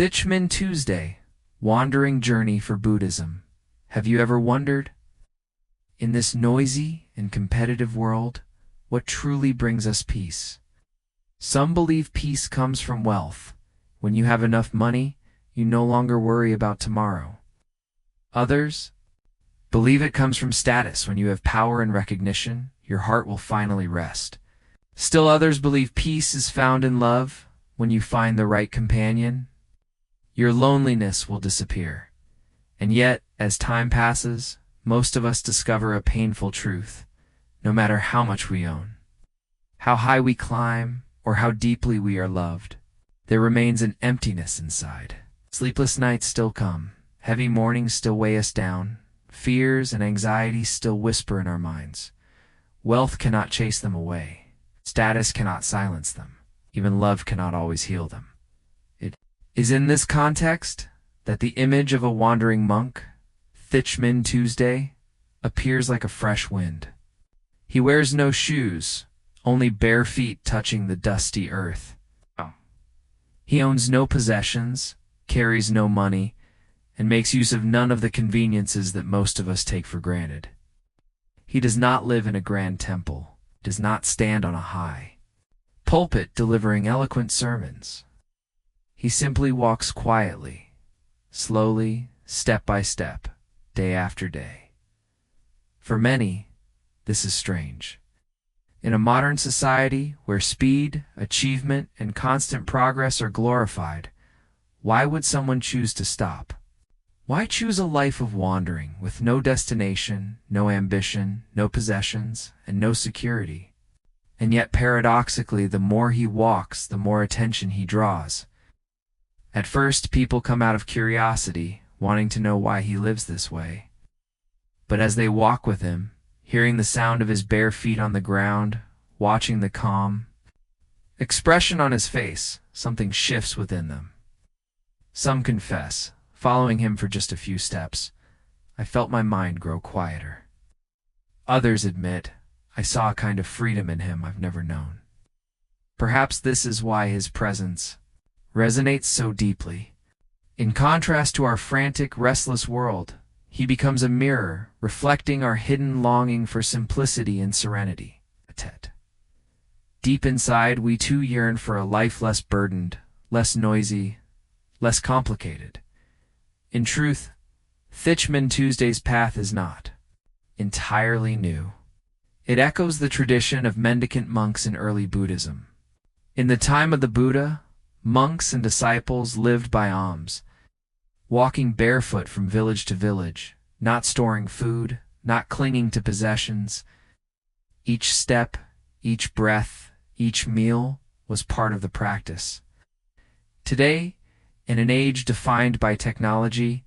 Thich Minh Tue, Wandering Journey for Buddhism. Have you ever wondered, in this noisy and competitive world, what truly brings us peace? Some believe peace comes from wealth. When you have enough money, you no longer worry about tomorrow. Others believe it comes from status. When you have power and recognition, your heart will finally rest. Still others believe peace is found in love. When you find the right companion, your loneliness will disappear. And yet, as time passes, most of us discover a painful truth. No matter how much we own, how high we climb, or how deeply we are loved, there remains an emptiness inside. Sleepless nights still come. Heavy mornings still weigh us down. Fears and anxieties still whisper in our minds. Wealth cannot chase them away. Status cannot silence them. Even love cannot always heal them. It is in this context that the image of a wandering monk, Thich Minh Tue, appears like a fresh wind. He wears no shoes, only bare feet touching the dusty earth. He owns no possessions, carries no money, and makes use of none of the conveniences that most of us take for granted. He does not live in a grand temple, does not stand on a high pulpit delivering eloquent sermons. He simply walks quietly, slowly, step by step, day after day. For many, this is strange. In a modern society where speed, achievement, and constant progress are glorified, why would someone choose to stop? Why choose a life of wandering with no destination, no ambition, no possessions, and no security? And yet, paradoxically, the more he walks, the more attention he draws. At first, people come out of curiosity, wanting to know why he lives this way. But as they walk with him, hearing the sound of his bare feet on the ground, watching the calm expression on his face, something shifts within them. Some confess, following him for just a few steps, I felt my mind grow quieter. Others admit, I saw a kind of freedom in him I've never known. Perhaps this is why his presence resonates so deeply. In contrast to our frantic, restless world, he becomes a mirror, reflecting our hidden longing for simplicity and serenity. Deep inside, we too yearn for a life less burdened, less noisy, less complicated. In truth, Thich Minh Tue's path is not entirely new. It echoes the tradition of mendicant monks in early Buddhism. In the time of the Buddha, monks and disciples lived by alms, walking barefoot from village to village, not storing food, not clinging to possessions. Each step, each breath, each meal was part of the practice. Today, in an age defined by technology,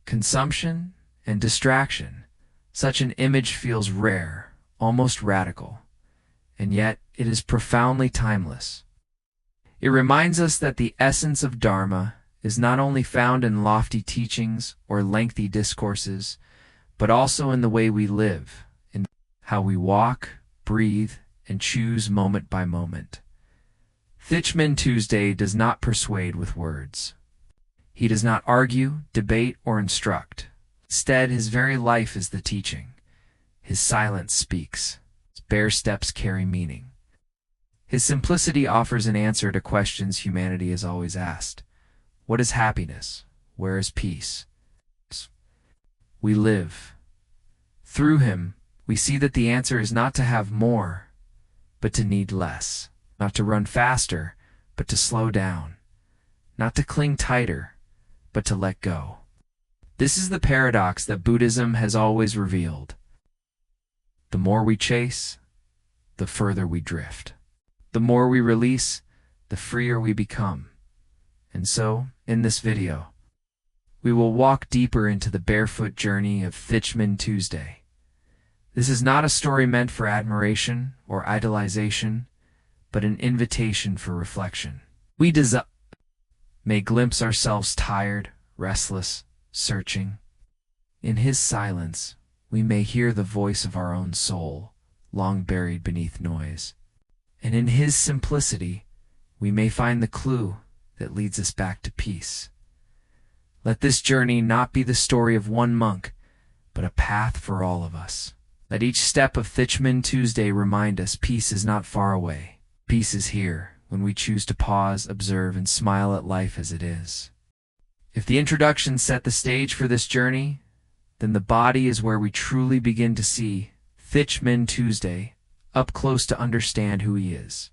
consumption, and distraction, such an image feels rare, almost radical, and yet it is profoundly timeless. It reminds us that the essence of Dharma is not only found in lofty teachings or lengthy discourses, but also in the way we live, in how we walk, breathe, and choose moment by moment. Thich Minh Tue does not persuade with words. He does not argue, debate, or instruct. Instead, his very life is the teaching. His silence speaks. His bare steps carry meaning. His simplicity offers an answer to questions humanity has always asked. What is happiness? Where is peace? We live. Through him, we see that the answer is not to have more, but to need less. Not to run faster, but to slow down. Not to cling tighter, but to let go. This is the paradox that Buddhism has always revealed. The more we chase, the further we drift. The more we release, the freer we become. And so, in this video, we will walk deeper into the barefoot journey of Thich Minh Tue. This is not a story meant for admiration or idolization, but an invitation for reflection. We may glimpse ourselves tired, restless, searching. In his silence, we may hear the voice of our own soul, long buried beneath noise. And in his simplicity, we may find the clue that leads us back to peace. Let this journey not be the story of one monk, but a path for all of us. Let each step of Thich Minh Tuesday remind us peace is not far away. Peace is here when we choose to pause, observe, and smile at life as it is. If the introduction set the stage for this journey, then the body is where we truly begin to see Thich Minh Tuesday up close, to understand who he is,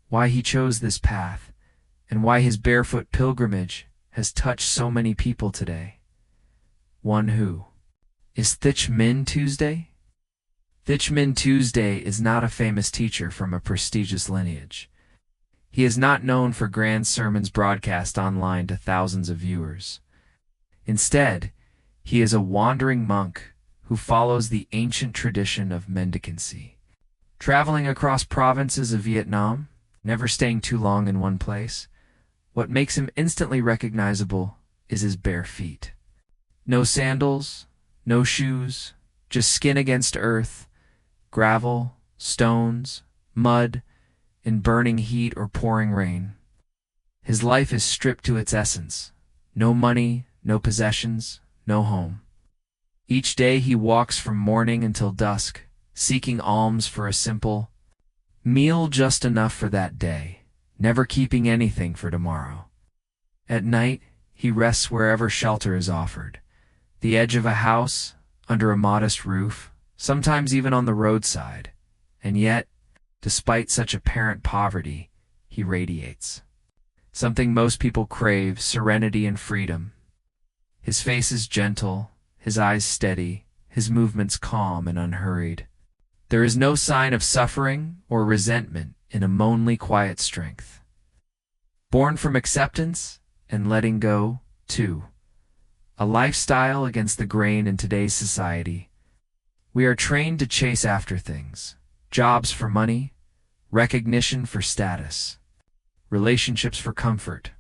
why he chose this path, and why his barefoot pilgrimage has touched so many people today. One who is Thich Minh Tuesday? Thich Minh Tuesday is not a famous teacher from a prestigious lineage. He is not known for grand sermons broadcast online to thousands of viewers. Instead, he is a wandering monk who follows the ancient tradition of mendicancy, traveling across provinces of Vietnam, never staying too long in one place. What makes him instantly recognizable is his bare feet. No sandals, no shoes, just skin against earth, gravel, stones, mud, in burning heat or pouring rain. His life is stripped to its essence. No money, no possessions, no home. Each day he walks from morning until dusk, seeking alms for a simple meal, just enough for that day, never keeping anything for tomorrow. At night, he rests wherever shelter is offered, the edge of a house, under a modest roof, sometimes even on the roadside. And yet, despite such apparent poverty, he radiates something most people crave: serenity and freedom. His face is gentle, his eyes steady, his movements calm and unhurried. There is no sign of suffering or resentment in a lonely, quiet strength. Born from acceptance and letting go, too. A lifestyle against the grain in today's society. We are trained to chase after things: jobs for money, recognition for status, relationships for comfort,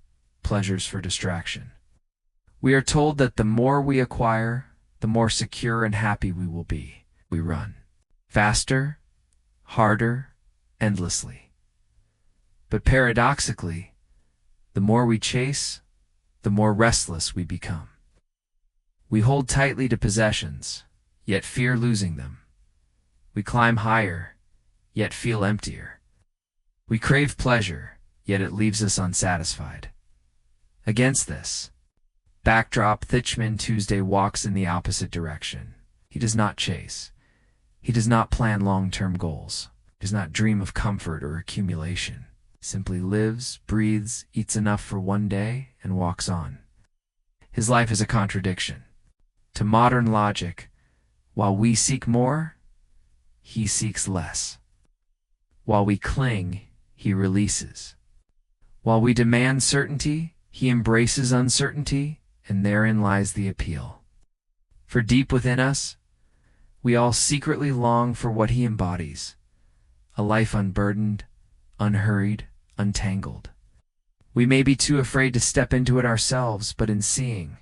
pleasures for distraction. We are told that the more we acquire, the more secure and happy we will be. We run faster, harder, endlessly. But paradoxically, the more we chase, the more restless we become. We hold tightly to possessions, yet fear losing them. We climb higher, yet feel emptier. We crave pleasure, yet it leaves us unsatisfied. Against this backdrop, Thich Minh Tuesday walks in the opposite direction. He does not chase. He does not plan long-term goals. He does not dream of comfort or accumulation. He simply lives, breathes, eats enough for one day, and walks on. His life is a contradiction. To modern logic, while we seek more, he seeks less. While we cling, he releases. While we demand certainty, he embraces uncertainty, and therein lies the appeal. For deep within us, we all secretly long for what he embodies: a life unburdened, unhurried, untangled. We may be too afraid to step into it ourselves, but in seeing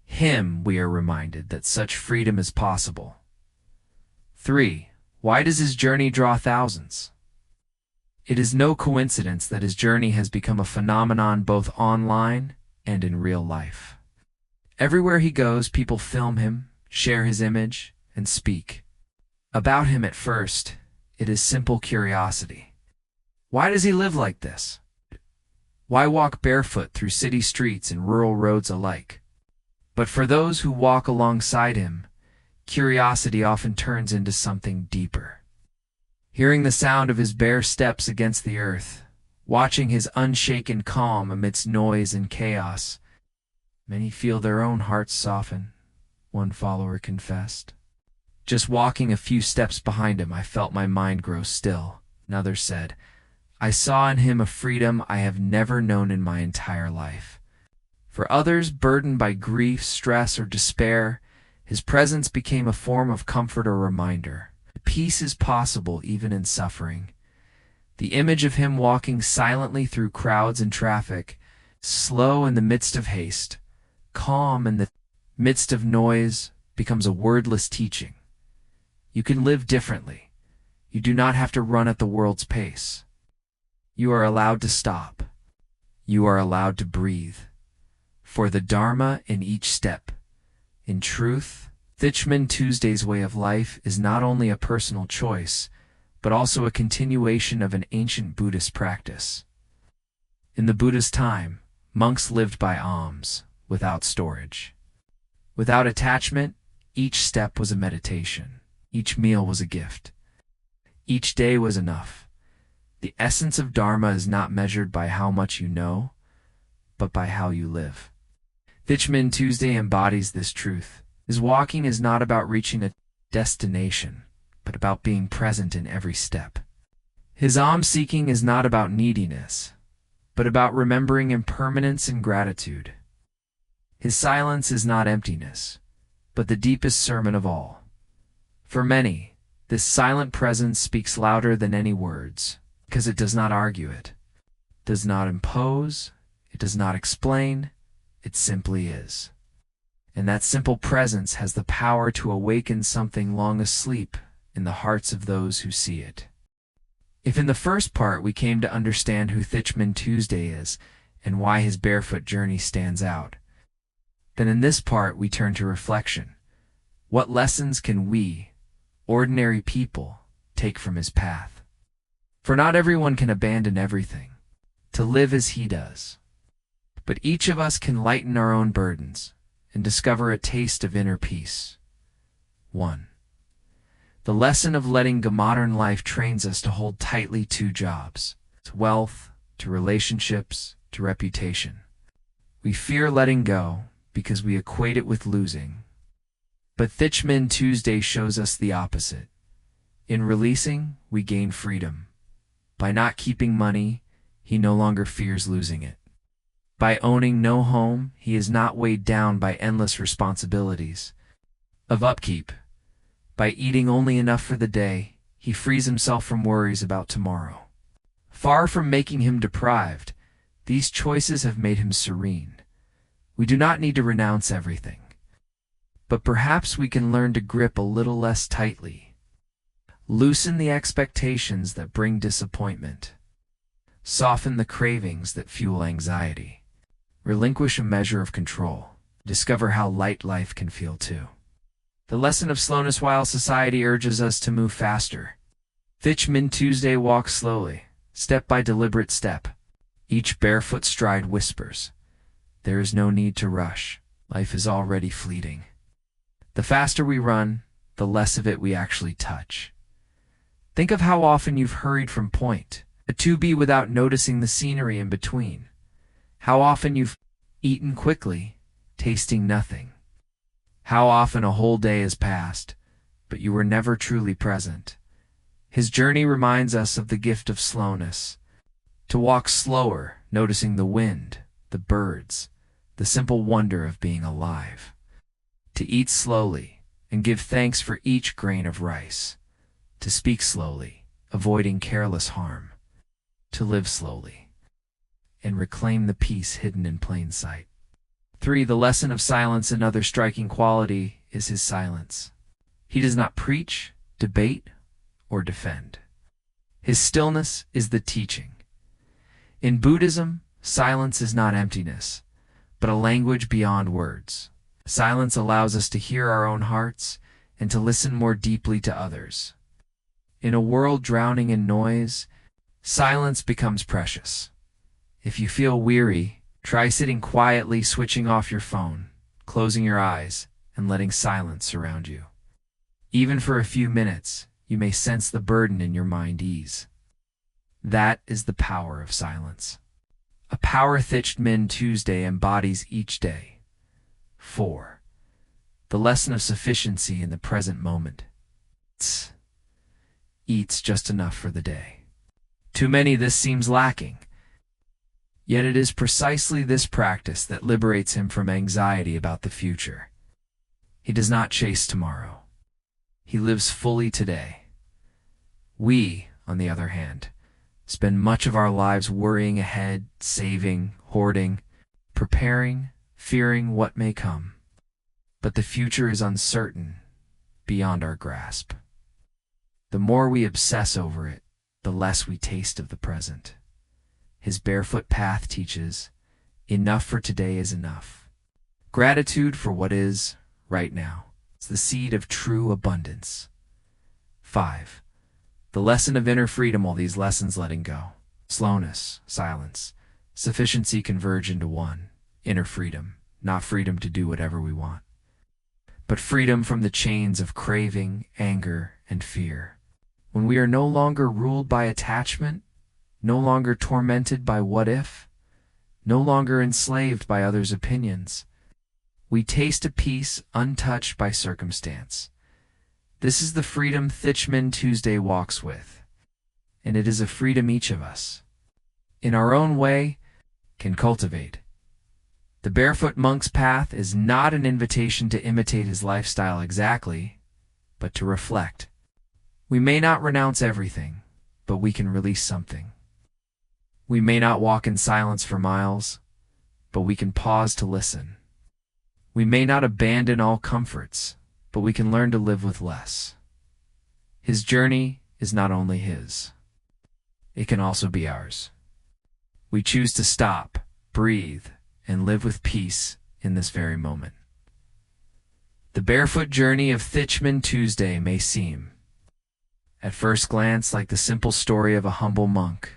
him, we are reminded that such freedom is possible. 3. Why does his journey draw thousands? It is no coincidence that his journey has become a phenomenon both online and in real life. Everywhere he goes, people film him, share his image, and speak about him. At first, it is simple curiosity. Why does he live like this? Why walk barefoot through city streets and rural roads alike? But for those who walk alongside him, curiosity often turns into something deeper. Hearing the sound of his bare steps against the earth, watching his unshaken calm amidst noise and chaos, many feel their own hearts soften, one follower confessed. Just walking a few steps behind him, I felt my mind grow still. Another said, I saw in him a freedom I have never known in my entire life. For others, burdened by grief, stress, or despair, his presence became a form of comfort or reminder. Peace is possible even in suffering. The image of him walking silently through crowds and traffic, slow in the midst of haste, calm in the midst of noise, becomes a wordless teaching. You can live differently. You do not have to run at the world's pace. You are allowed to stop. You are allowed to breathe. For the Dharma in each step. In truth, Thich Minh Tue's way of life is not only a personal choice, but also a continuation of an ancient Buddhist practice. In the Buddha's time, monks lived by alms, without storage. Without attachment, each step was a meditation. Each meal was a gift. Each day was enough. The essence of Dharma is not measured by how much you know, but by how you live. Thich Minh Tue embodies this truth. His walking is not about reaching a destination, but about being present in every step. His alms-seeking is not about neediness, but about remembering impermanence and gratitude. His silence is not emptiness, but the deepest sermon of all. For many, this silent presence speaks louder than any words, because it does not argue it, does not impose, it does not explain, it simply is. And that simple presence has the power to awaken something long asleep in the hearts of those who see it. If in the first part we came to understand who Thich Minh Tue is and why his barefoot journey stands out, then in this part we turn to reflection. What lessons can we, ordinary people, take from his path? For not everyone can abandon everything, to live as he does. But each of us can lighten our own burdens and discover a taste of inner peace. 1. The lesson of letting go. Modern life trains us to hold tightly to jobs, to wealth, to relationships, to reputation. We fear letting go because we equate it with losing. But Thich Minh Tue shows us the opposite. In releasing, we gain freedom. By not keeping money, he no longer fears losing it. By owning no home, he is not weighed down by endless responsibilities of upkeep. By eating only enough for the day, he frees himself from worries about tomorrow. Far from making him deprived, these choices have made him serene. We do not need to renounce everything, but perhaps we can learn to grip a little less tightly. Loosen the expectations that bring disappointment. Soften the cravings that fuel anxiety. Relinquish a measure of control. Discover how light life can feel too. The lesson of slowness. While society urges us to move faster, Thich Minh Tue walks slowly, step by deliberate step. Each barefoot stride whispers, there is no need to rush. Life is already fleeting. The faster we run, the less of it we actually touch. Think of how often you've hurried from point to B without noticing the scenery in between. How often you've eaten quickly, tasting nothing. How often a whole day has passed, but you were never truly present. His journey reminds us of the gift of slowness. To walk slower, noticing the wind, the birds, the simple wonder of being alive. To eat slowly and give thanks for each grain of rice. To speak slowly, avoiding careless harm. To live slowly and reclaim the peace hidden in plain sight. 3. The lesson of silence. Another striking quality is his silence. He does not preach, debate, or defend. His stillness is the teaching. In Buddhism, silence is not emptiness, but a language beyond words. Silence allows us to hear our own hearts and to listen more deeply to others. In a world drowning in noise, silence becomes precious. If you feel weary, try sitting quietly, switching off your phone, closing your eyes, and letting silence surround you. Even for a few minutes, you may sense the burden in your mind ease. That is the power of silence. A power Thich Minh Tue embodies each day. 4. The lesson of sufficiency in the present moment. Eats just enough for the day. To many this seems lacking. Yet it is precisely this practice that liberates him from anxiety about the future. He does not chase tomorrow. He lives fully today. We, on the other hand, spend much of our lives worrying ahead, saving, hoarding, preparing, fearing what may come. But the future is uncertain, beyond our grasp. The more we obsess over it, the less we taste of the present. His barefoot path teaches, enough for today is enough. Gratitude for what is right now is the seed of true abundance. 5. The lesson of inner freedom. All these lessons, letting go, slowness, silence, sufficiency, converge into one. Inner freedom, not freedom to do whatever we want, but freedom from the chains of craving, anger, and fear. When we are no longer ruled by attachment, no longer tormented by what if, no longer enslaved by others' opinions, we taste a peace untouched by circumstance. This is the freedom Thich Minh Tue walks with, and it is a freedom each of us, in our own way, can cultivate. The barefoot monk's path is not an invitation to imitate his lifestyle exactly, but to reflect. We may not renounce everything, but we can release something. We may not walk in silence for miles, but we can pause to listen. We may not abandon all comforts, but we can learn to live with less. His journey is not only his, it can also be ours. We choose to stop, breathe, and live with peace in this very moment. The barefoot journey of Thich Minh Tue may seem, at first glance, like the simple story of a humble monk.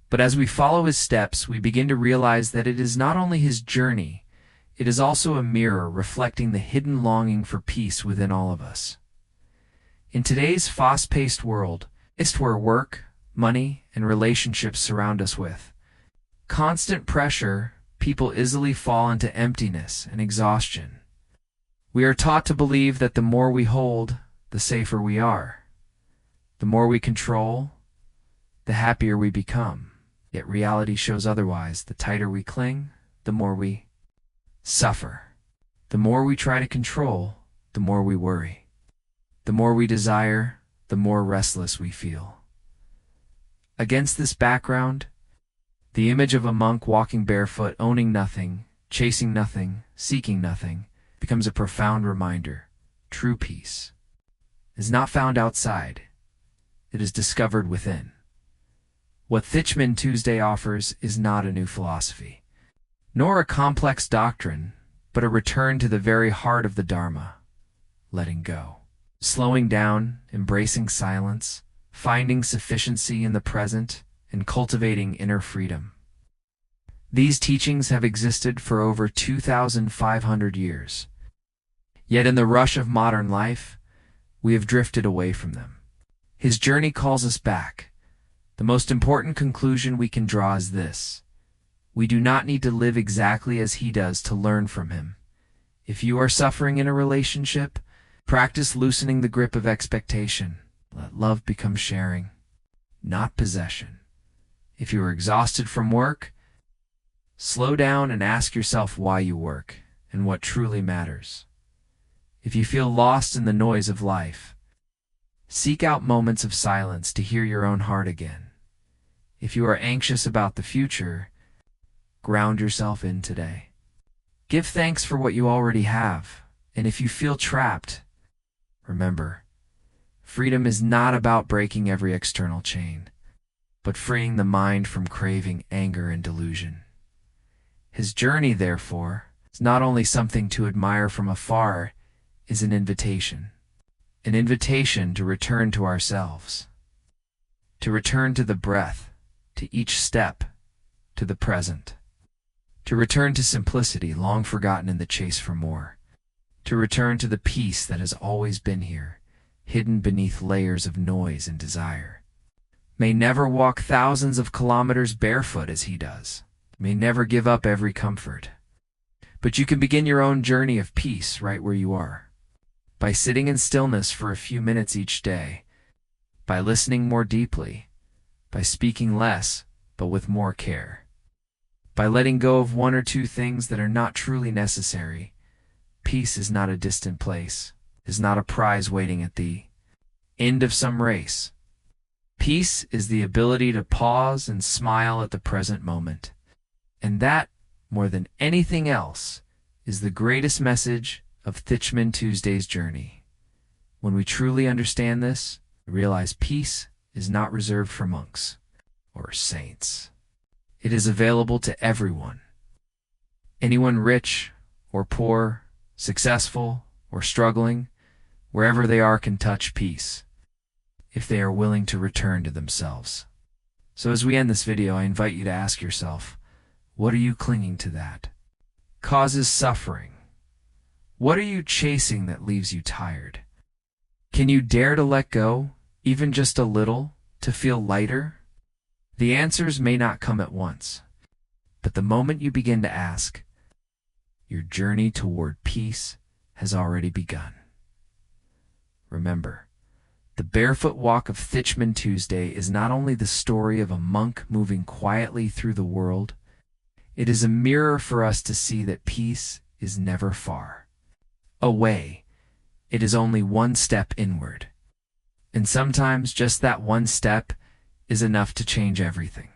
But as we follow his steps, we begin to realize that it is not only his journey, it is also a mirror reflecting the hidden longing for peace within all of us. In today's fast-paced world, where work, money, and relationships surround us with constant pressure, people easily fall into emptiness and exhaustion. We are taught to believe that the more we hold, the safer we are. The more we control, the happier we become. Yet reality shows otherwise. The tighter we cling, the more we suffer. The more we try to control, the more we worry. The more we desire, the more restless we feel. Against this background, the image of a monk walking barefoot, owning nothing, chasing nothing, seeking nothing, becomes a profound reminder. True peace is not found outside. It is discovered within. What Thich Minh Tue offers is not a new philosophy, nor a complex doctrine, but a return to the very heart of the Dharma, letting go, slowing down, embracing silence, finding sufficiency in the present, and cultivating inner freedom. These teachings have existed for over 2,500 years. Yet in the rush of modern life, we have drifted away from them. His journey calls us back. The most important conclusion we can draw is this: we do not need to live exactly as he does to learn from him. If you are suffering in a relationship, practice loosening the grip of expectation. Let love become sharing, not possession. If you are exhausted from work, slow down and ask yourself why you work and what truly matters. If you feel lost in the noise of life, seek out moments of silence to hear your own heart again. If you are anxious about the future, ground yourself in today. Give thanks for what you already have, and if you feel trapped, remember, freedom is not about breaking every external chain, but freeing the mind from craving, anger, and delusion. His journey, therefore, is not only something to admire from afar, it is an invitation to return to ourselves, to return to the breath, to each step, to the present, to return to simplicity long forgotten in the chase for more, to return to the peace that has always been here, hidden beneath layers of noise and desire. May never walk thousands of kilometers barefoot as he does. May never give up every comfort. But you can begin your own journey of peace right where you are. By sitting in stillness for a few minutes each day. By listening more deeply. By speaking less, but with more care. By letting go of one or two things that are not truly necessary. Peace is not a distant place. Is not a prize waiting at the end of some race. Peace is the ability to pause and smile at the present moment. And that, more than anything else, is the greatest message of Thich Minh Tue's journey. When we truly understand this, we realize peace is not reserved for monks or saints. It is available to everyone. Anyone rich or poor, successful or struggling, wherever they are can touch peace, if they are willing to return to themselves. So as we end this video, I invite you to ask yourself, what are you clinging to that causes suffering? What are you chasing that leaves you tired? Can you dare to let go, even just a little, to feel lighter? The answers may not come at once, but the moment you begin to ask, your journey toward peace has already begun. Remember, the Barefoot Walk of Thich Minh Tue is not only the story of a monk moving quietly through the world, it is a mirror for us to see that peace is never far away. It is only one step inward. And sometimes just that one step is enough to change everything.